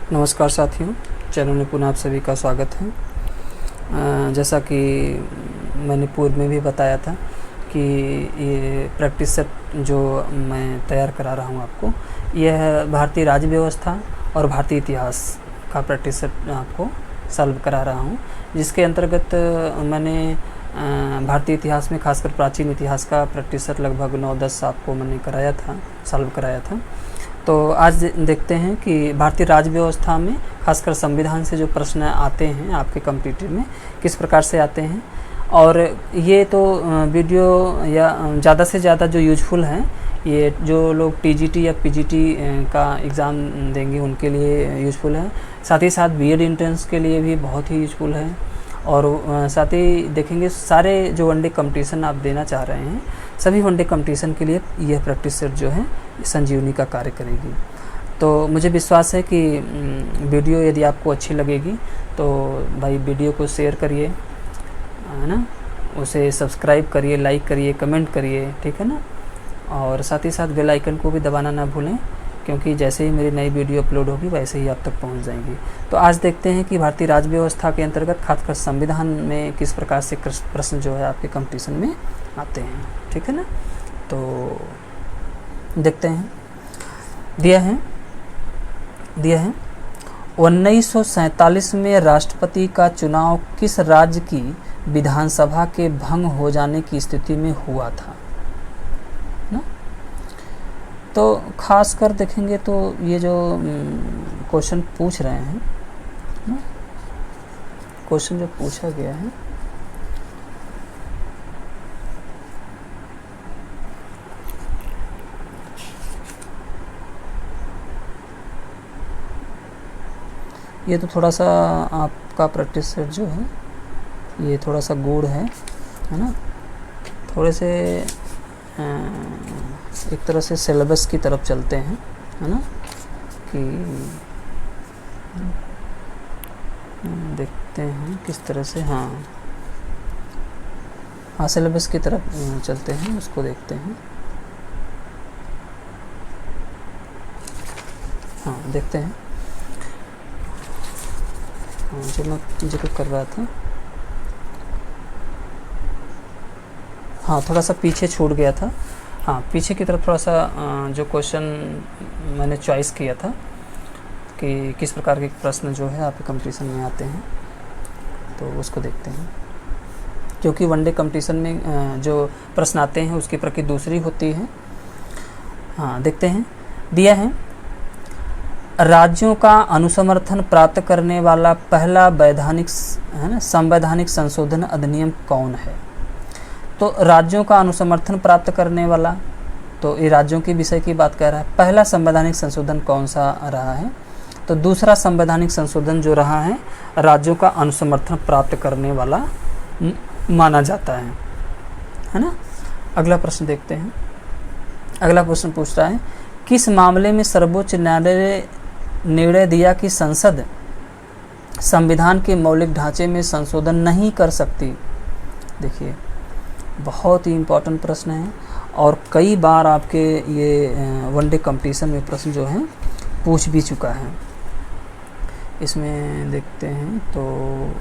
नमस्कार साथियों, चैनल में पुनः आप सभी का स्वागत है। जैसा कि मैंने पूर्व में भी बताया था कि ये प्रैक्टिस सेट जो मैं तैयार करा रहा हूँ आपको, यह भारतीय राज्य व्यवस्था और भारतीय इतिहास का प्रैक्टिस सेट आपको सॉल्व करा रहा हूँ, जिसके अंतर्गत मैंने भारतीय इतिहास में खासकर प्राचीन इतिहास का प्रैक्टिस सेट लगभग 9-10 आपको मैंने कराया था, सॉल्व कराया था। तो आज देखते हैं कि भारतीय राज्य व्यवस्था में खासकर संविधान से जो प्रश्न आते हैं आपके कॉम्पिटिटिव में किस प्रकार से आते हैं। और ये तो वीडियो या ज़्यादा से ज़्यादा जो यूजफुल हैं, ये जो लोग टीजीटी या पीजीटी का एग्ज़ाम देंगे उनके लिए यूजफुल है। साथ ही साथ बीएड एंट्रेंस के लिए भी बहुत ही यूजफुल है। और साथ ही देखेंगे सारे जो वनडे कंपटीशन आप देना चाह रहे हैं, सभी वनडे कंपटीशन के लिए यह प्रैक्टिस सेट जो है संजीवनी का कार्य करेगी। तो मुझे विश्वास है कि वीडियो यदि आपको अच्छी लगेगी तो भाई वीडियो को शेयर करिए, है ना, उसे सब्सक्राइब करिए, लाइक करिए, कमेंट करिए, ठीक है ना। और साथ ही साथ बेल आइकन को भी दबाना ना भूलें, क्योंकि जैसे ही मेरी नई वीडियो अपलोड होगी वैसे ही आप तक पहुंच जाएंगी। तो आज देखते हैं कि भारतीय राज्य व्यवस्था के अंतर्गत खासकर संविधान में किस प्रकार से प्रश्न जो है आपके कंपटीशन में आते हैं, ठीक है ना। तो देखते हैं। दिया है 1947 में राष्ट्रपति का चुनाव किस राज्य की विधानसभा के भंग हो जाने की स्थिति में हुआ था ना। तो खासकर देखेंगे तो ये जो क्वेश्चन पूछ रहे हैं ना, क्वेश्चन जो पूछा गया है, ये तो थोड़ा सा आपका प्रैक्टिस सेट जो है ये थोड़ा सा गूढ़ है ना। थोड़े से एक तरह से सिलेबस की तरफ चलते हैं, है ना, कि देखते हैं किस तरह से। हाँ, सिलेबस की तरफ चलते हैं, उसको देखते हैं। हाँ, देखते हैं। जो मैं जिक्र कर रहा था, हाँ, थोड़ा सा पीछे छूट गया था। हाँ, पीछे की तरफ थोड़ा सा जो क्वेश्चन मैंने चॉइस किया था कि किस प्रकार के प्रश्न जो है आपके कंपटीशन में आते हैं, तो उसको देखते हैं। क्योंकि वनडे कंपटीशन में जो प्रश्न आते हैं उसकी प्रकृति दूसरी होती है। हाँ, देखते हैं। दिया है, राज्यों का अनुसमर्थन प्राप्त करने वाला पहला वैधानिक, है ना, संवैधानिक संशोधन अधिनियम कौन है। तो राज्यों का अनुसमर्थन प्राप्त करने वाला, तो ये राज्यों के विषय की बात कर रहा है। पहला संवैधानिक संशोधन कौन सा रहा है, तो दूसरा संवैधानिक संशोधन जो रहा है राज्यों का अनुसमर्थन प्राप्त करने वाला माना जाता है ना। अगला प्रश्न देखते हैं। अगला प्रश्न पूछ रहा है, किस मामले में सर्वोच्च न्यायालय ने निर्णय दिया कि संसद संविधान के मौलिक ढांचे में संशोधन नहीं कर सकती। देखिए, बहुत ही इम्पोर्टेंट प्रश्न है और कई बार आपके ये वनडे कंपटीशन में प्रश्न जो है पूछ भी चुका है। इसमें देखते हैं तो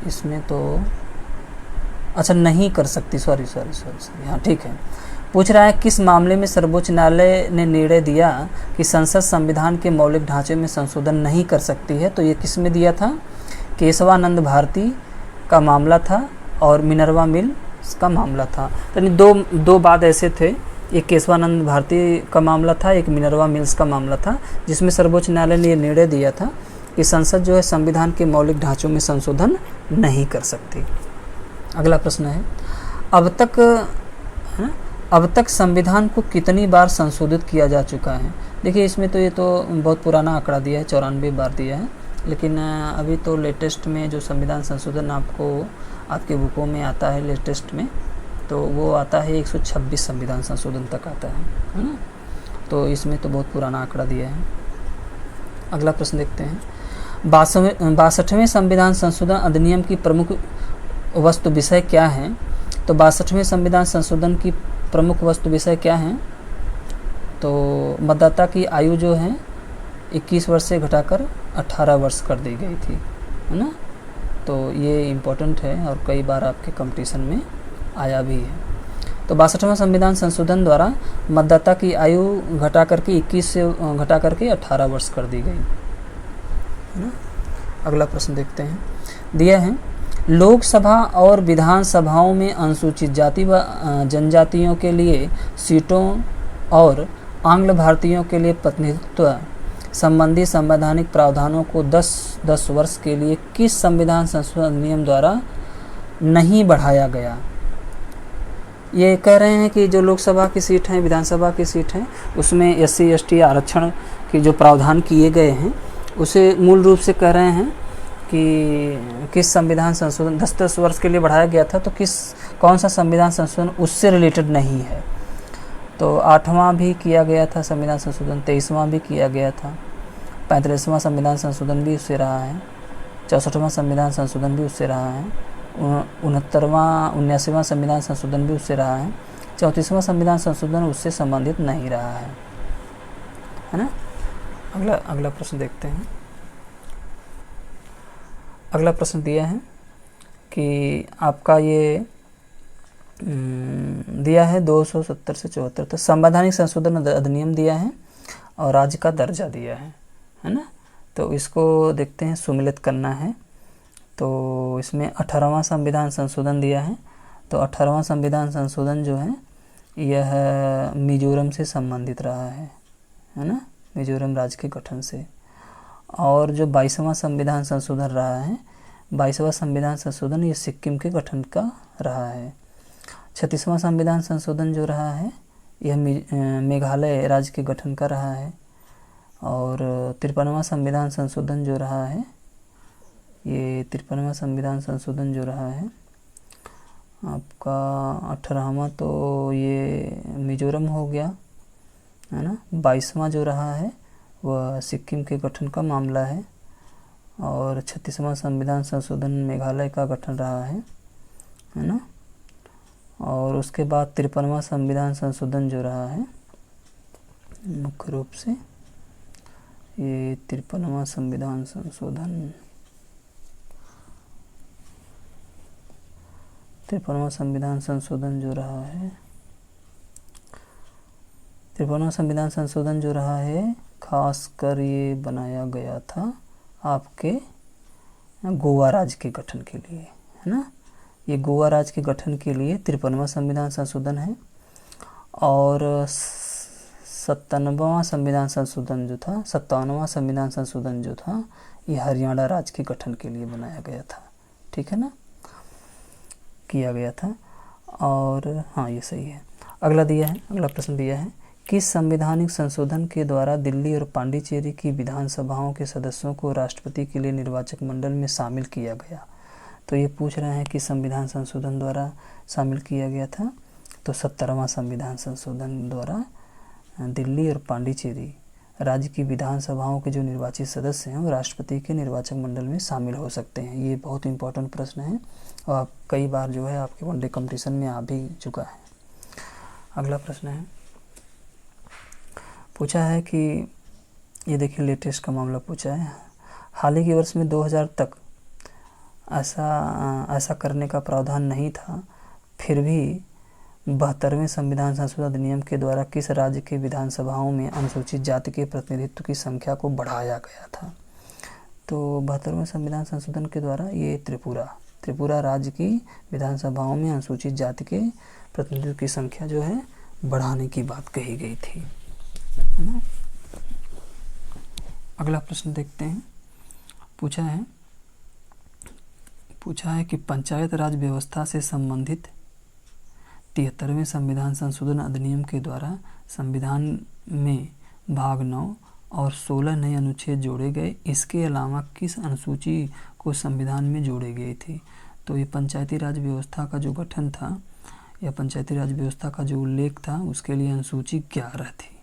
इसमें तो अच्छा नहीं कर सकती, सॉरी, हाँ, ठीक है। पूछ रहा है किस मामले में सर्वोच्च न्यायालय ने निर्णय दिया कि संसद संविधान के मौलिक ढांचे में संशोधन नहीं कर सकती है। तो ये किस में दिया था, केशवानंद भारती का मामला था और मिनर्वा मिल्स का मामला था। यानी दो बात ऐसे थे, एक केशवानंद भारती का मामला था, एक मिनर्वा मिल्स का मामला था, जिसमें सर्वोच्च न्यायालय ने ये निर्णय दिया था कि संसद जो है संविधान के मौलिक ढांचों में संशोधन नहीं कर सकती। अगला प्रश्न है, अब तक संविधान को कितनी बार संशोधित किया जा चुका है। देखिए, इसमें तो ये तो बहुत पुराना आंकड़ा दिया है, 94 बार दिया है, लेकिन अभी तो लेटेस्ट में जो संविधान संशोधन आपको आपके बुकों में आता है लेटेस्ट में, तो वो आता है 126 संविधान संशोधन तक आता है ना। तो इसमें तो बहुत पुराना आंकड़ा दिया है। अगला प्रश्न देखते हैं, 62वें संविधान संशोधन अधिनियम की प्रमुख वस्तु विषय क्या है? तो 62वें संविधान संशोधन की प्रमुख वस्तु विषय क्या है? तो मतदाता की आयु जो है 21 वर्ष से घटाकर 18 वर्ष कर दी गई थी, है ना। तो ये इम्पोर्टेंट है और कई बार आपके कंपटीशन में आया भी है। तो 62वां संविधान संशोधन द्वारा मतदाता की आयु घटा करके 21 से घटा करके 18 वर्ष कर दी गई, है ना। अगला प्रश्न देखते हैं, दिया है लोकसभा और विधानसभाओं में अनुसूचित जाति व जनजातियों के लिए सीटों और आंग्ल भारतीयों के लिए प्रतिनिधित्व संबंधी संवैधानिक प्रावधानों को 10 वर्ष के लिए किस संविधान संशोधन अधिनियम द्वारा नहीं बढ़ाया गया? ये कह रहे हैं कि जो लोकसभा की सीट है, विधानसभा की सीट है, उसमें SC ST आरक्षण के जो प्रावधान किए गए हैं उसे मूल रूप से कह रहे हैं कि किस संविधान संशोधन 10 वर्ष के लिए बढ़ाया गया था, तो कौन सा संविधान संशोधन उससे रिलेटेड नहीं है। तो 8वां भी किया गया था संविधान संशोधन, 23वां भी किया गया था, 35वां संविधान संशोधन भी उससे रहा है, 64वां संविधान संशोधन भी उससे रहा है, 79वां संविधान संशोधन भी उससे रहा है, 34वां संविधान संशोधन उससे संबंधित नहीं रहा है ना। अगला प्रश्न देखते हैं। अगला प्रश्न दिया है कि आपका ये दिया है 270 से 74 तक संवैधानिक संशोधन अधिनियम दिया है और राज्य का दर्जा दिया है ना। तो इसको देखते हैं, सुमिलित करना है। तो इसमें 18वां संविधान संशोधन दिया है। तो 18वां संविधान संशोधन जो है यह मिजोरम से संबंधित रहा है ना, मिजोरम राज्य के गठन से। और जो 22वां संविधान संशोधन रहा है, 22वां संविधान संशोधन ये सिक्किम के गठन का रहा है। 36वां संविधान संशोधन जो रहा है यह मेघालय राज्य के गठन का रहा है। और 53वां संविधान संशोधन जो रहा है, ये 53वां संविधान संशोधन जो रहा है आपका 18वां, तो ये मिजोरम हो गया, है ना। 22वां जो रहा है वह सिक्किम के गठन का मामला है। और 36वां संविधान संशोधन मेघालय का गठन रहा है ना। और उसके बाद 53वां संविधान संशोधन जो रहा है मुख्य रूप से ये 53वां संविधान संशोधन 53वां संविधान संशोधन जो रहा है 53वां संविधान संशोधन जो रहा है खासकर ये बनाया गया था आपके गोवा राज्य के गठन के लिए, है ना। ये गोवा राज्य के गठन के लिए 53वां संविधान संशोधन है। और 57वां संविधान संशोधन जो था, 57वां संविधान संशोधन जो था ये हरियाणा राज्य के गठन के लिए बनाया गया था, ठीक है ना, किया गया था। और हाँ ये सही है। अगला प्रश्न दिया है किस संवैधानिक संशोधन के द्वारा दिल्ली और पांडिचेरी की विधानसभाओं के सदस्यों को राष्ट्रपति के लिए निर्वाचक मंडल में शामिल किया गया? तो ये पूछ रहे हैं कि संविधान संशोधन द्वारा शामिल किया गया था। तो 70वां संविधान संशोधन द्वारा दिल्ली और पांडिचेरी राज्य की विधानसभाओं के जो निर्वाचित सदस्य हैं वो राष्ट्रपति के निर्वाचक मंडल में शामिल हो सकते हैं। ये बहुत इंपॉर्टेंट प्रश्न है और कई बार जो है आपके वनडे कंपटीशन में आ भी चुका है। अगला प्रश्न है, पूछा है कि ये देखिए लेटेस्ट का मामला पूछा है, हाल ही के वर्ष में 2000 तक ऐसा करने का प्रावधान नहीं था, फिर भी 72वें संविधान संशोधन अधिनियम के द्वारा किस राज्य के विधानसभाओं में अनुसूचित जाति के प्रतिनिधित्व की संख्या को बढ़ाया गया था? तो 72वें संविधान संशोधन के द्वारा ये त्रिपुरा राज्य की विधानसभाओं में अनुसूचित जाति के प्रतिनिधित्व की संख्या जो है बढ़ाने की बात कही गई थी, है ना। अगला प्रश्न देखते हैं। पूछा है कि पंचायत राज व्यवस्था से संबंधित 73वें संविधान संशोधन अधिनियम के द्वारा संविधान में भाग 9 और 16 नए अनुच्छेद जोड़े गए। इसके अलावा किस अनुसूची को संविधान में जोड़े गए थे? तो ये पंचायती राज व्यवस्था का जो गठन था या पंचायती राज व्यवस्था का जो उल्लेख था उसके लिए अनुसूची 11 थी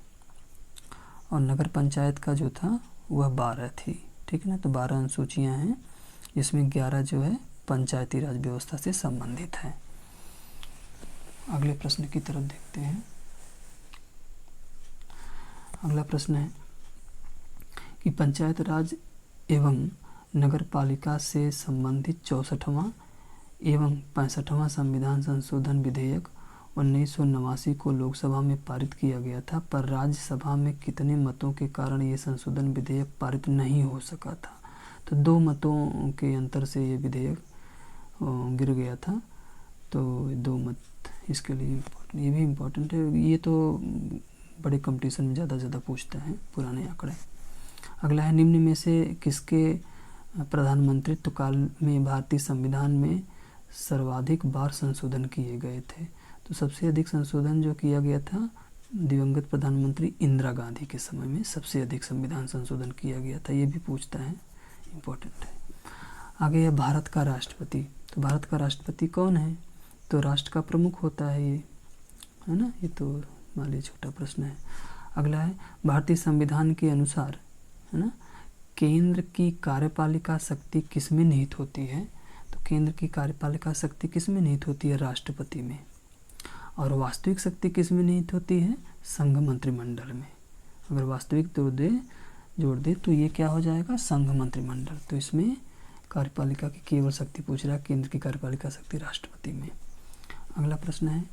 और नगर पंचायत का जो था वह 12 थी, ठीक है ना। तो 12 अनुसूचियाँ हैं, जिसमें 11 जो है पंचायती राज व्यवस्था से संबंधित है। अगले प्रश्न की तरफ देखते हैं। अगला प्रश्न है कि पंचायत राज एवं नगर पालिका से संबंधित 64वां एवं 65वां संविधान संशोधन विधेयक 1989 को लोकसभा में पारित किया गया था, पर राज्यसभा में कितने मतों के कारण ये संशोधन विधेयक पारित नहीं हो सका था? तो 2 मतों के अंतर से ये विधेयक गिर गया था। तो 2 मत इसके लिए ये भी इम्पोर्टेंट है। ये तो बड़े कंपटीशन में ज़्यादा पूछता है पुराने आंकड़े। अगला है, निम्न में से किसके प्रधानमंत्रित्व काल में भारतीय संविधान में सर्वाधिक बार संशोधन किए गए थे? तो सबसे अधिक संशोधन जो किया गया था दिवंगत प्रधानमंत्री इंदिरा गांधी के समय में सबसे अधिक संविधान संशोधन किया गया था। ये भी पूछता है, इम्पोर्टेंट है। आगे है भारत का राष्ट्रपति। तो भारत का राष्ट्रपति कौन है? तो राष्ट्र का प्रमुख होता है ये, है ना। ये तो मान लीजिए छोटा प्रश्न है। अगला है, भारतीय संविधान के अनुसार, है ना, केंद्र की कार्यपालिका शक्ति किस में निहित होती है? तो केंद्र की कार्यपालिका शक्ति किस में निहित होती है? राष्ट्रपति में। और वास्तविक शक्ति किस में निहित होती है? संघ मंत्रिमंडल में। अगर वास्तविक जोड़ दे तो ये क्या हो जाएगा? संघ मंत्रिमंडल। तो इसमें कार्यपालिका की केवल शक्ति पूछ रहा है, केंद्र की कार्यपालिका शक्ति राष्ट्रपति में। अगला प्रश्न है,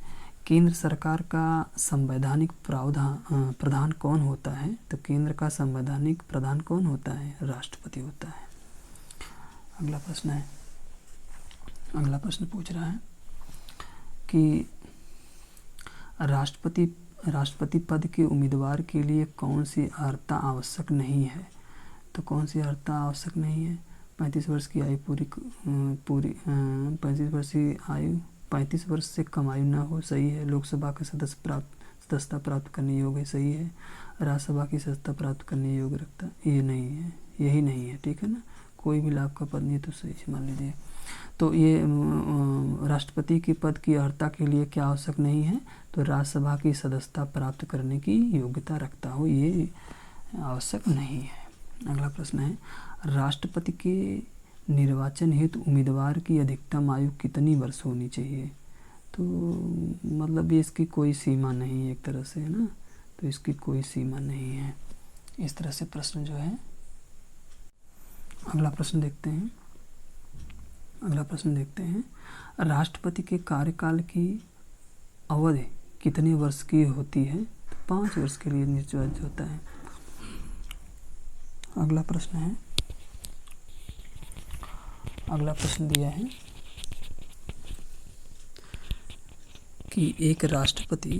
केंद्र सरकार का संवैधानिक प्रधान कौन होता है? तो केंद्र का संवैधानिक प्रधान कौन होता है? राष्ट्रपति होता है। अगला प्रश्न है, अगला प्रश्न पूछ रहा है कि राष्ट्रपति पद के उम्मीदवार के लिए कौन सी अर्हता आवश्यक नहीं है? तो कौन सी अर्हता आवश्यक नहीं है? 35 वर्ष की आयु पूरी 35 वर्ष की आयु 35 वर्ष से कम आयु ना हो, सही है। लोकसभा के सदस्यता प्राप्त करने योग्य, सही है। राज्यसभा की सदस्यता प्राप्त करने योग्य रखता, ये नहीं है, यही नहीं है, ठीक है ना। कोई भी लाभ का पद नहीं है तो सही मान लीजिए। तो ये राष्ट्रपति के पद की अर्हता के लिए क्या आवश्यक नहीं है? तो राज्यसभा की सदस्यता प्राप्त करने की योग्यता रखता हो, ये आवश्यक नहीं है। अगला प्रश्न है, राष्ट्रपति के निर्वाचन हेतु उम्मीदवार की अधिकतम आयु कितनी वर्ष होनी चाहिए? तो मतलब ये इसकी कोई सीमा नहीं है एक तरह से, है ना। तो इसकी कोई सीमा नहीं है। इस तरह से प्रश्न जो है। अगला प्रश्न देखते हैं। अगला प्रश्न देखते हैं, राष्ट्रपति के कार्यकाल की अवधि कितने वर्ष की होती है? तो 5 वर्ष के लिए निर्वाचित होता है। अगला प्रश्न है, अगला प्रश्न दिया है कि एक राष्ट्रपति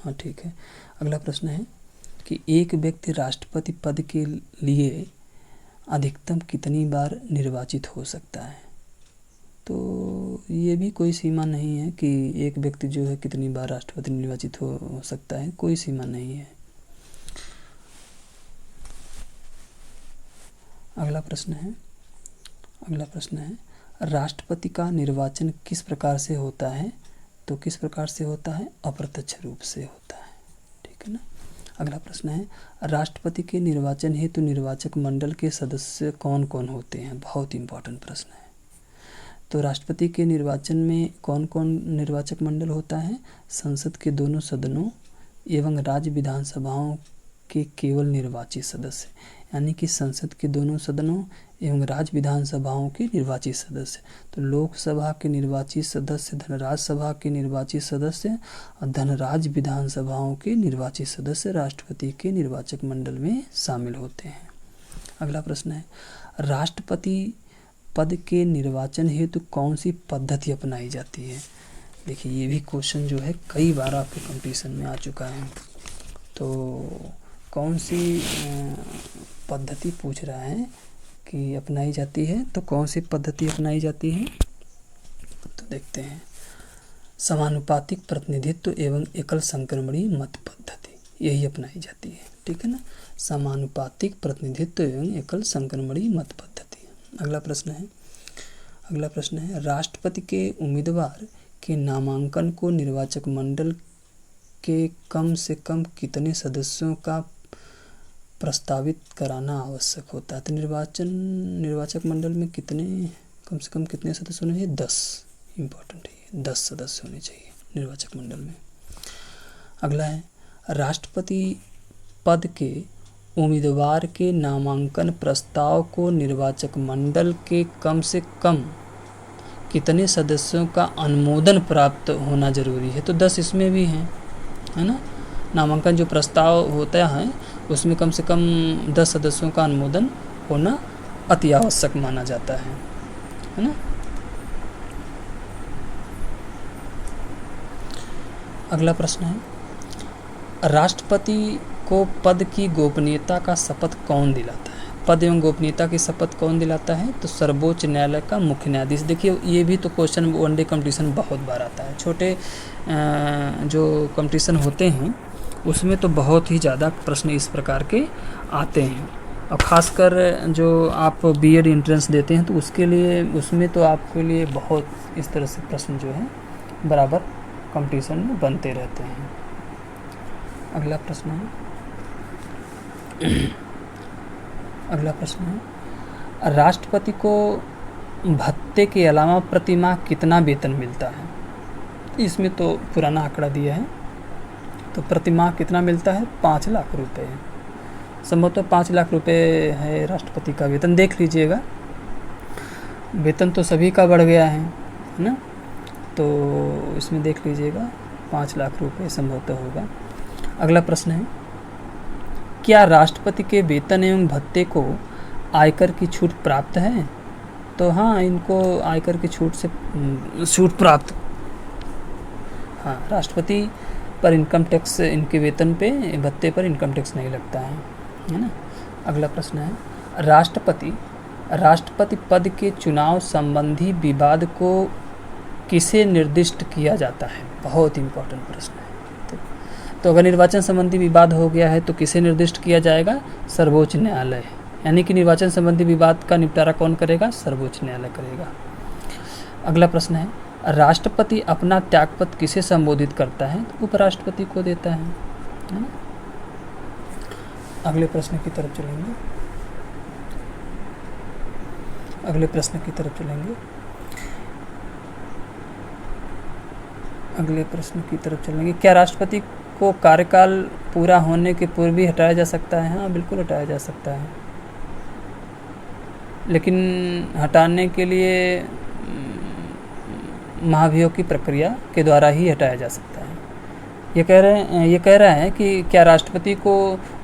हाँ ठीक है। अगला प्रश्न है कि एक व्यक्ति राष्ट्रपति पद के लिए अधिकतम कितनी बार निर्वाचित हो सकता है? तो ये भी कोई सीमा नहीं है कि एक व्यक्ति जो है कितनी बार राष्ट्रपति निर्वाचित हो सकता है, कोई सीमा नहीं है। अगला प्रश्न है, राष्ट्रपति का निर्वाचन किस प्रकार से होता है? तो किस प्रकार से होता है? अप्रत्यक्ष रूप से होता है, ठीक है ना। अगला प्रश्न है, राष्ट्रपति के निर्वाचन हेतु निर्वाचक मंडल के सदस्य कौन कौन होते हैं? बहुत इंपॉर्टेंट प्रश्न है। तो राष्ट्रपति के निर्वाचन में कौन कौन निर्वाचक मंडल होता है? संसद के दोनों सदनों एवं राज्य विधानसभाओं के केवल निर्वाचित सदस्य, यानी कि संसद के दोनों सदनों एवं राज्य विधानसभाओं के निर्वाचित सदस्य। तो लोकसभा के निर्वाचित सदस्य, धन राज्यसभा के निर्वाचित सदस्य और धन राज्य विधानसभाओं के निर्वाचित सदस्य राष्ट्रपति के निर्वाचक मंडल में शामिल होते हैं। अगला प्रश्न है, राष्ट्रपति पद के निर्वाचन हेतु कौन सी पद्धति अपनाई जाती है? देखिए ये भी क्वेश्चन जो है कई बार आपके कंपटीशन में आ चुका है। तो कौन सी पद्धति पूछ रहा है कि अपनाई जाती है? तो कौन सी पद्धति अपनाई जाती है? तो देखते हैं, समानुपातिक प्रतिनिधित्व एवं एकल संक्रमणी मत पद्धति, यही अपनाई जाती है, ठीक है ना। समानुपातिक प्रतिनिधित्व एवं एकल संक्रमणी मत पद्धति। अगला प्रश्न है, राष्ट्रपति के उम्मीदवार के नामांकन को निर्वाचक मंडल के कम से कम कितने सदस्यों का प्रस्तावित कराना आवश्यक होता है? तो निर्वाचक मंडल में कम से कम कितने सदस्य होने चाहिए? 10। इम्पोर्टेंट है, 10 सदस्य होने चाहिए निर्वाचक मंडल में। अगला है, राष्ट्रपति पद के उम्मीदवार के नामांकन प्रस्ताव को निर्वाचक मंडल के कम से कम कितने सदस्यों का अनुमोदन प्राप्त होना जरूरी है? तो 10 इसमें भी हैं, है ना। नामांकन जो प्रस्ताव होता है उसमें कम से कम 10 सदस्यों का अनुमोदन होना अति आवश्यक माना जाता है ना। अगला प्रश्न है, राष्ट्रपति को पद की गोपनीयता का शपथ कौन दिलाता है? पद एवं गोपनीयता की शपथ कौन दिलाता है? तो सर्वोच्च न्यायालय का मुख्य न्यायाधीश। देखिए ये भी तो क्वेश्चन वनडे कंपटीशन बहुत बार आता है, छोटे जो कंपटीशन होते हैं उसमें तो बहुत ही ज़्यादा प्रश्न इस प्रकार के आते हैं। और ख़ासकर जो आप बीएड एंट्रेंस देते हैं तो उसके लिए उसमें तो आपके लिए बहुत इस तरह से प्रश्न जो है बराबर कंपटीशन में बनते रहते हैं। अगला प्रश्न है, राष्ट्रपति को भत्ते के अलावा प्रति माह कितना वेतन मिलता है? इसमें तो पुराना आंकड़ा दिया है, तो प्रति माह कितना मिलता है? 5 लाख रुपए। संभवतः 5 लाख रुपए है राष्ट्रपति का वेतन। देख लीजिएगा, वेतन तो सभी का बढ़ गया है ना, तो इसमें देख लीजिएगा 5 लाख रुपए संभवतः होगा। अगला प्रश्न है, क्या राष्ट्रपति के वेतन एवं भत्ते को आयकर की छूट प्राप्त है? तो हाँ, इनको आयकर की छूट से छूट प्राप्त, हाँ, राष्ट्रपति पर इनकम टैक्स, इनके वेतन पे भत्ते पर इनकम टैक्स नहीं लगता है ना। अगला प्रश्न है, राष्ट्रपति पद के चुनाव संबंधी विवाद को किसे निर्दिष्ट किया जाता है? बहुत इम्पोर्टेंट प्रश्न है। तो अगर निर्वाचन संबंधी विवाद हो गया है तो किसे निर्दिष्ट किया जाएगा? सर्वोच्च न्यायालय। यानी कि निर्वाचन संबंधी विवाद का निपटारा कौन करेगा? सर्वोच्च न्यायालय करेगा। अगला प्रश्न है, राष्ट्रपति अपना त्यागपत्र किसे संबोधित करता है? तो उपराष्ट्रपति को देता है ना। अगले प्रश्न की तरफ चलेंगे। क्या राष्ट्रपति को कार्यकाल पूरा होने के पूर्व भी हटाया जा सकता है? हाँ, बिल्कुल हटाया जा सकता है, लेकिन हटाने के लिए महाभियोग की प्रक्रिया के द्वारा ही हटाया जा सकता है। ये कह रहा है कि क्या राष्ट्रपति को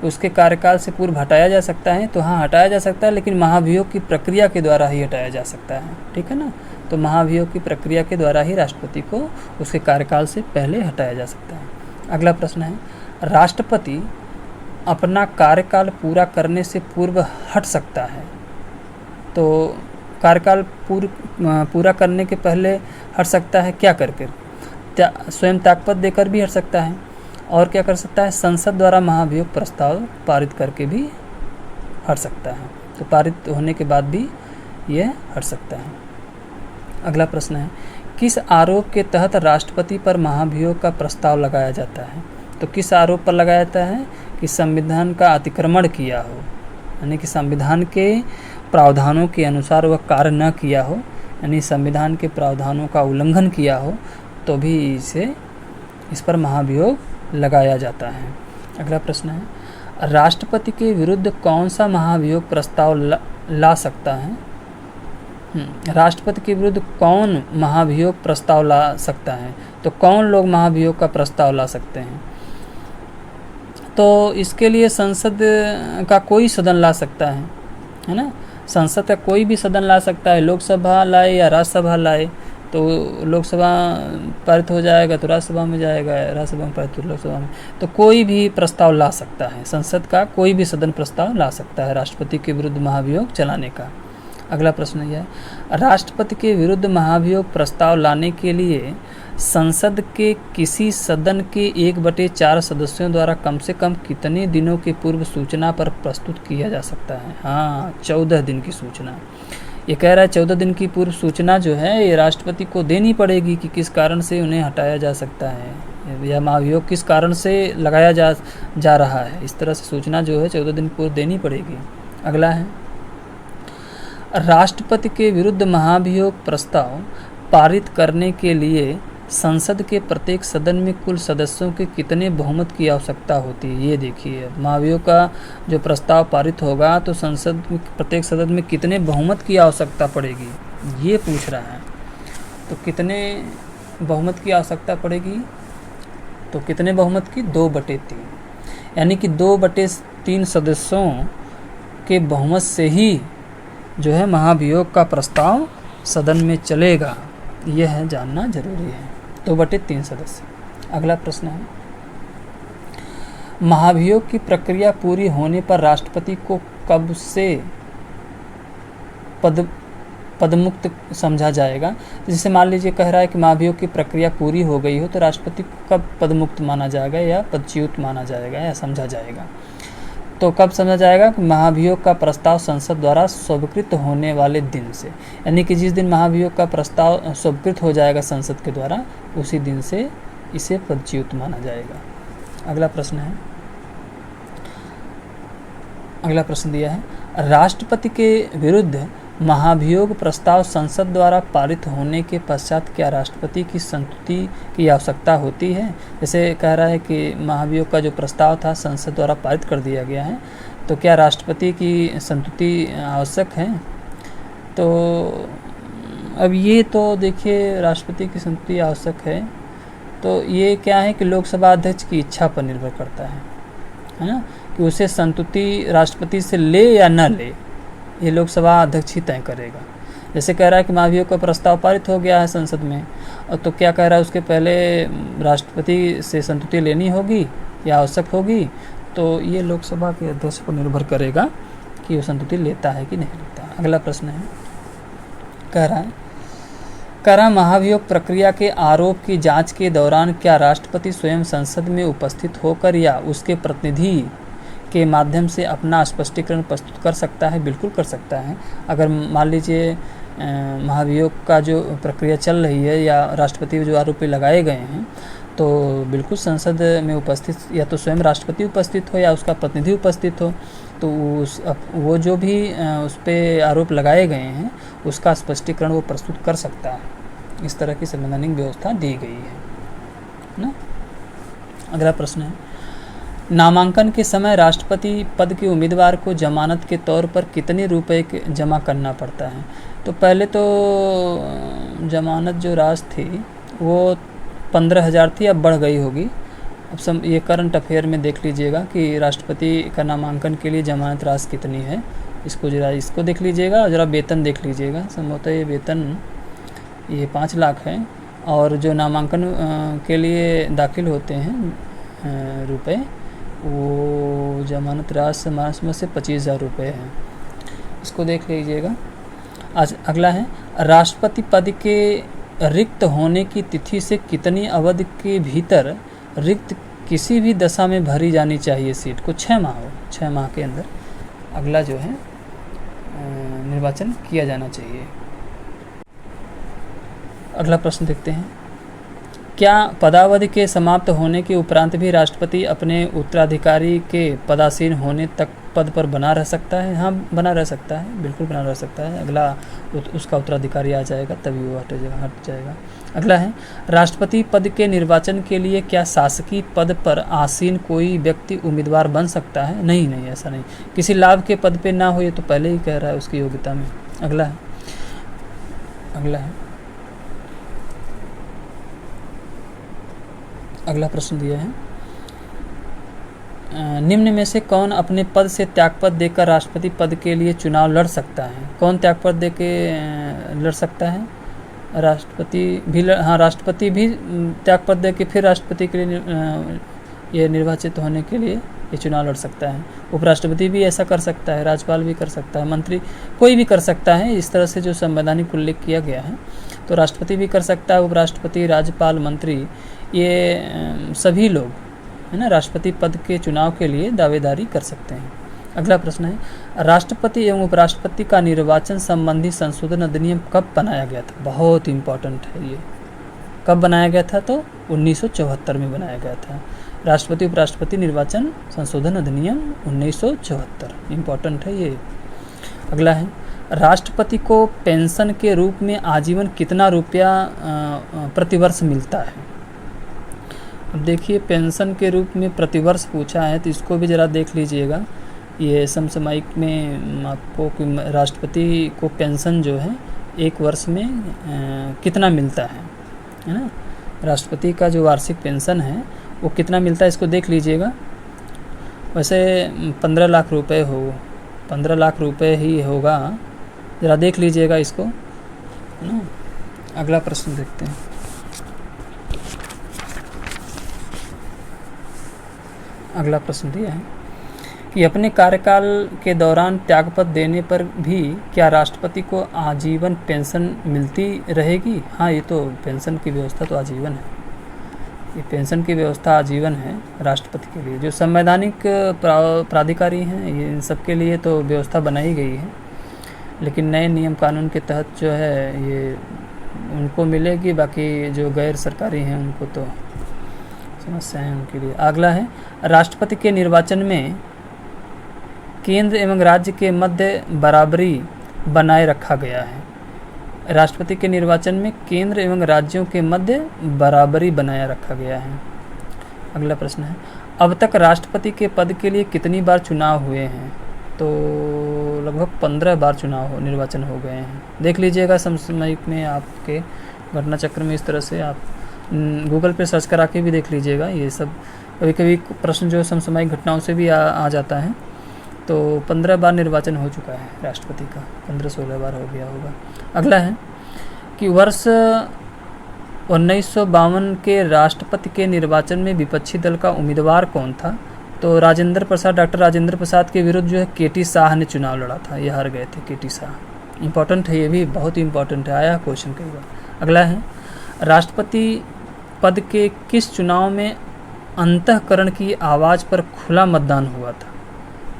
उसके कार्यकाल से पूर्व हटाया जा सकता है? तो हाँ, हटाया जा सकता है, लेकिन महाभियोग की प्रक्रिया के द्वारा ही हटाया जा सकता है। ठीक है ना, तो महाभियोग की प्रक्रिया के द्वारा ही राष्ट्रपति को उसके कार्यकाल से पहले हटाया जा सकता है। अगला प्रश्न है, राष्ट्रपति अपना कार्यकाल पूरा करने से पूर्व हट सकता है? तो कार्यकाल पूरा करने के पहले हट सकता है क्या करके? स्वयं त्यागपत्र देकर भी हट सकता है, और क्या कर सकता है? संसद द्वारा महाभियोग प्रस्ताव पारित करके भी हट सकता है। तो पारित होने के बाद भी यह हट सकता है। अगला प्रश्न है, किस आरोप के तहत राष्ट्रपति पर महाभियोग का प्रस्ताव लगाया जाता है? तो किस आरोप पर लगाया जाता है? कि संविधान का अतिक्रमण किया हो, यानी कि संविधान के प्रावधानों के अनुसार वह कार्य न किया हो, यानी संविधान के प्रावधानों का उल्लंघन किया हो, तो भी इस पर महाभियोग लगाया जाता है। अगला प्रश्न है, राष्ट्रपति के विरुद्ध कौन सा महाभियोग प्रस्ताव ला सकता है? राष्ट्रपति के विरुद्ध कौन महाभियोग प्रस्ताव ला सकता है? तो कौन लोग महाभियोग का प्रस्ताव ला सकते हैं? तो इसके लिए संसद का कोई सदन ला सकता है ना। संसद का कोई भी सदन ला सकता है, लोकसभा लाए या राज्यसभा लाए, तो लोकसभा पारित हो जाएगा तो राज्यसभा में जाएगा, राज्यसभा में पारित तो लोकसभा में, तो कोई भी प्रस्ताव ला सकता है। संसद का कोई भी सदन प्रस्ताव ला सकता है राष्ट्रपति के विरुद्ध महाभियोग चलाने का। अगला प्रश्न यह है, राष्ट्रपति के विरुद्ध महाभियोग प्रस्ताव लाने के लिए संसद के किसी सदन के 1/4 सदस्यों द्वारा कम से कम कितने दिनों के पूर्व सूचना पर प्रस्तुत किया जा सकता है? हाँ, 14 दिन की सूचना। ये कह रहा है 14 दिन की पूर्व सूचना जो है ये राष्ट्रपति को देनी पड़ेगी कि किस कारण से उन्हें हटाया जा सकता है या महाभियोग किस कारण से लगाया जा रहा है। इस तरह से सूचना जो है 14 दिन पूर्व देनी पड़ेगी। अगला है, राष्ट्रपति के विरुद्ध महाभियोग प्रस्ताव पारित करने के लिए संसद के प्रत्येक सदन में कुल सदस्यों के कितने बहुमत की आवश्यकता होती है। ये देखिए, महाभियोग का जो प्रस्ताव पारित होगा तो संसद में प्रत्येक सदन में कितने बहुमत की आवश्यकता पड़ेगी, ये पूछ रहा है। तो कितने बहुमत की आवश्यकता पड़ेगी, तो कितने बहुमत की, 2/3, यानी कि 2/3 सदस्यों के बहुमत से ही जो है महाभियोग का प्रस्ताव सदन में चलेगा। यह है जानना जरूरी है, 2/3 सदस्य। अगला प्रश्न है, महाभियोग की प्रक्रिया पूरी होने पर राष्ट्रपति को कब से पदमुक्त समझा जाएगा। जैसे मान लीजिए कह रहा है कि महाभियोग की प्रक्रिया पूरी हो गई हो तो राष्ट्रपति को कब पदमुक्त माना जाएगा या पदच्युत माना जाएगा या समझा जाएगा। तो कब समझा जाएगा कि महाभियोग का प्रस्ताव संसद द्वारा स्वीकृत होने वाले दिन से, यानी कि जिस दिन महाभियोग का प्रस्ताव स्वीकृत हो जाएगा संसद के द्वारा उसी दिन से इसे पदच्युत माना जाएगा। अगला प्रश्न है, अगला प्रश्न दिया है, राष्ट्रपति के विरुद्ध महाभियोग प्रस्ताव संसद द्वारा पारित होने के पश्चात क्या राष्ट्रपति की संस्तुति की आवश्यकता होती है। जैसे कह रहा है कि महाभियोग का जो प्रस्ताव था संसद द्वारा पारित कर दिया गया है, तो क्या राष्ट्रपति की संस्तुति आवश्यक है। तो अब ये तो देखिए, राष्ट्रपति की संस्तुति आवश्यक है तो ये क्या है कि लोकसभा अध्यक्ष की इच्छा पर निर्भर करता है ना, कि उसे संस्तुति राष्ट्रपति से ले या न ले, ये लोकसभा अध्यक्ष ही तय करेगा। जैसे कह रहा है कि महाभियोग का प्रस्ताव पारित हो गया है संसद में, और तो क्या कह रहा है उसके पहले राष्ट्रपति से संस्तुति लेनी होगी या आवश्यक होगी, तो ये लोकसभा के अध्यक्ष पर निर्भर करेगा कि वो संस्तुति लेता है कि नहीं लेता। अगला प्रश्न है, कह रहा महाभियोग प्रक्रिया के आरोप की जांच के दौरान क्या राष्ट्रपति स्वयं संसद में उपस्थित होकर या उसके प्रतिनिधि के माध्यम से अपना स्पष्टीकरण प्रस्तुत कर सकता है। बिल्कुल कर सकता है। अगर मान लीजिए महाभियोग का जो प्रक्रिया चल रही है या राष्ट्रपति जो आरोपी लगाए गए हैं, तो बिल्कुल संसद में उपस्थित या तो स्वयं राष्ट्रपति उपस्थित हो या उसका प्रतिनिधि उपस्थित हो, तो वो जो भी उस पर आरोप लगाए गए हैं उसका स्पष्टीकरण वो प्रस्तुत कर सकता है। इस तरह की संवैधानिक व्यवस्था दी गई है ना। अगला प्रश्न है, नामांकन के समय राष्ट्रपति पद के उम्मीदवार को जमानत के तौर पर कितने रुपए जमा करना पड़ता है। तो पहले तो जमानत जो राशि थी वो 15,000 थी, अब बढ़ गई होगी। अब ये करंट अफेयर में देख लीजिएगा कि राष्ट्रपति का नामांकन के लिए जमानत राशि कितनी है, इसको देख लीजिएगा और ज़रा वेतन देख लीजिएगा। संभवतः ये वेतन ये 5 लाख है, और जो नामांकन के लिए दाखिल होते हैं रुपए, वो जमानत राशि हमारे समझ से 25,000 रुपये है। इसको देख लीजिएगा। आज अगला है, राष्ट्रपति पद के रिक्त होने की तिथि से कितनी अवधि के भीतर रिक्त किसी भी दशा में भरी जानी चाहिए सीट को। 6 माह हो, 6 माह के अंदर अगला जो है निर्वाचन किया जाना चाहिए। अगला प्रश्न देखते हैं, क्या पदावधि के समाप्त होने के उपरांत भी राष्ट्रपति अपने उत्तराधिकारी के पदासीन होने तक पद पर बना रह सकता है। हाँ, बना रह सकता है, बिल्कुल बना रह सकता है। अगला उसका उत्तराधिकारी आ जाएगा तभी वो हट जाएगा। अगला है, राष्ट्रपति पद के निर्वाचन के लिए क्या शासकीय पद पर आसीन कोई व्यक्ति उम्मीदवार बन सकता है। नहीं, ऐसा नहीं। किसी लाभ के पद पे ना हो, ये तो पहले ही कह रहा है उसकी योग्यता में। अगला है, अगला प्रश्न दिया है, निम्न में से कौन अपने पद से त्यागपत्र देकर राष्ट्रपति पद के लिए चुनाव लड़ सकता है। कौन त्यागपत्र दे के लड़ सकता है। राष्ट्रपति भी त्यागपत्र दे के फिर राष्ट्रपति के लिए ये निर्वाचित होने के लिए ये चुनाव लड़ सकता है। उपराष्ट्रपति भी ऐसा कर सकता है, राज्यपाल भी कर सकता है, मंत्री कोई भी कर सकता है। इस तरह से जो संवैधानिक उल्लेख किया गया है, तो राष्ट्रपति भी कर सकता है, उपराष्ट्रपति, राज्यपाल, मंत्री, ये सभी लोग है ना राष्ट्रपति पद के चुनाव के लिए दावेदारी कर सकते हैं। अगला प्रश्न है, राष्ट्रपति एवं उपराष्ट्रपति का निर्वाचन संबंधी संशोधन अधिनियम कब बनाया गया था? बहुत इंपॉर्टेंट है ये। कब बनाया गया था? तो 1974 में बनाया गया था। राष्ट्रपति उपराष्ट्रपति निर्वाचन संशोधन अधिनियम 1974, इम्पॉर्टेंट है ये। अगला है, राष्ट्रपति को पेंशन के रूप में आजीवन कितना रुपया प्रतिवर्ष मिलता है? अब देखिए, पेंशन के रूप में प्रतिवर्ष पूछा है तो इसको भी ज़रा देख लीजिएगा। ये समसामयिक में आपको राष्ट्रपति को पेंशन जो है एक वर्ष में कितना मिलता है ना? राष्ट्रपति का जो वार्षिक पेंशन है वो कितना मिलता है, इसको देख लीजिएगा। वैसे 15 लाख रुपए 15 लाख रुपए ही होगा, ज़रा देख लीजिएगा इसको, है ना। अगला प्रश्न देखते हैं। अगला प्रश्न दिया है कि अपने कार्यकाल के दौरान त्यागपत्र देने पर भी क्या राष्ट्रपति को आजीवन पेंशन मिलती रहेगी? हाँ, ये तो पेंशन की व्यवस्था तो आजीवन है, ये पेंशन की व्यवस्था आजीवन है राष्ट्रपति के लिए। जो संवैधानिक प्राधिकारी हैं ये इन सब के लिए तो व्यवस्था बनाई गई है, लेकिन नए नियम कानून के तहत जो है ये उनको मिलेगी, बाकी जो गैर सरकारी हैं उनको तो समस्या है उनके लिए। अगला है, राष्ट्रपति के निर्वाचन में केंद्र एवं राज्य के मध्य बराबरी बनाए रखा गया है। राष्ट्रपति के निर्वाचन में केंद्र एवं राज्यों के मध्य बराबरी बनाया रखा गया है। अगला प्रश्न है, अब तक राष्ट्रपति के पद के लिए कितनी बार चुनाव हुए हैं? तो लगभग 15 बार निर्वाचन हो गए हैं। देख लीजिएगा समसामयिक में आपके घटना चक्र में, इस तरह से आप गूगल पे सर्च करा के भी देख लीजिएगा। ये सब कभी कभी प्रश्न जो समसामयिक घटनाओं से भी आ जाता है। तो 15 बार निर्वाचन हो चुका है राष्ट्रपति का, 15-16 बार हो गया होगा। अगला है कि वर्ष 1952 के राष्ट्रपति के निर्वाचन में विपक्षी दल का उम्मीदवार कौन था? तो डॉक्टर राजेंद्र प्रसाद के विरुद्ध जो है केटी शाह ने चुनाव लड़ा था, ये हार गए थे केटी शाह। इम्पॉर्टेंट है, ये भी बहुत इम्पॉर्टेंट है, आया क्वेश्चन कई बार। अगला है, राष्ट्रपति पद के किस चुनाव में अंतःकरण की आवाज़ पर खुला मतदान हुआ था?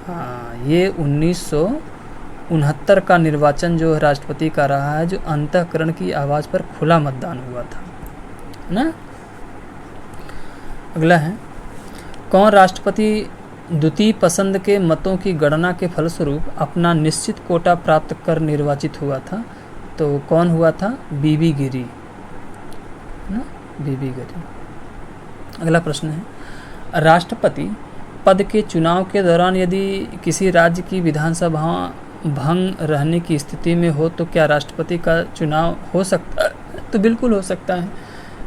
हाँ, ये 1969 का निर्वाचन जो राष्ट्रपति का रहा है, जो अंतःकरण की आवाज़ पर खुला मतदान हुआ था, है ना। अगला है, कौन राष्ट्रपति द्वितीय पसंद के मतों की गणना के फलस्वरूप अपना निश्चित कोटा प्राप्त कर निर्वाचित हुआ था? तो कौन हुआ था? बीबी गिरी, है ना, बीबी गिरी। अगला प्रश्न है, राष्ट्रपति पद के चुनाव के दौरान यदि किसी राज्य की विधानसभा भंग रहने की स्थिति में हो तो क्या राष्ट्रपति का चुनाव हो सकता है? तो बिल्कुल हो सकता है।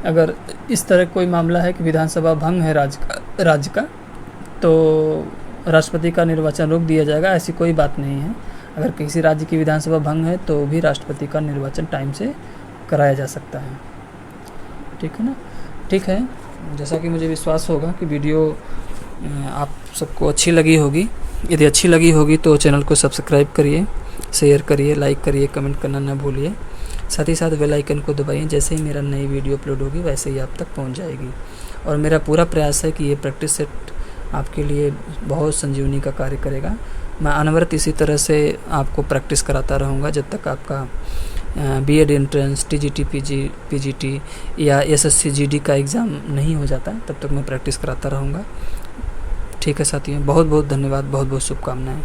अगर इस तरह कोई मामला है कि विधानसभा भंग है राज्य का, तो राष्ट्रपति का निर्वाचन रोक दिया जाएगा, ऐसी कोई बात नहीं है। अगर किसी राज्य की विधानसभा भंग है तो भी राष्ट्रपति का निर्वाचन टाइम से कराया जा सकता है, ठीक है ना। ठीक है, जैसा कि मुझे विश्वास होगा कि वीडियो आप सबको अच्छी लगी होगी। यदि अच्छी लगी होगी तो चैनल को सब्सक्राइब करिए, शेयर करिए, लाइक करिए, कमेंट करना ना भूलिए। साथ ही साथ बेल आइकन को दबाइए, जैसे ही मेरा नई वीडियो अपलोड होगी वैसे ही आप तक पहुंच जाएगी। और मेरा पूरा प्रयास है कि ये प्रैक्टिस सेट आपके लिए बहुत संजीवनी का कार्य करेगा। मैं अनवरत इसी तरह से आपको प्रैक्टिस कराता रहूँगा जब तक आपका बीएड एंट्रेंस, टीजीटी, पीजीटी या एसएससी जीडी का एग्ज़ाम नहीं हो जाता, तब तक मैं प्रैक्टिस कराता रहूँगा। ठीक है साथियों, बहुत बहुत धन्यवाद, बहुत बहुत शुभकामनाएं।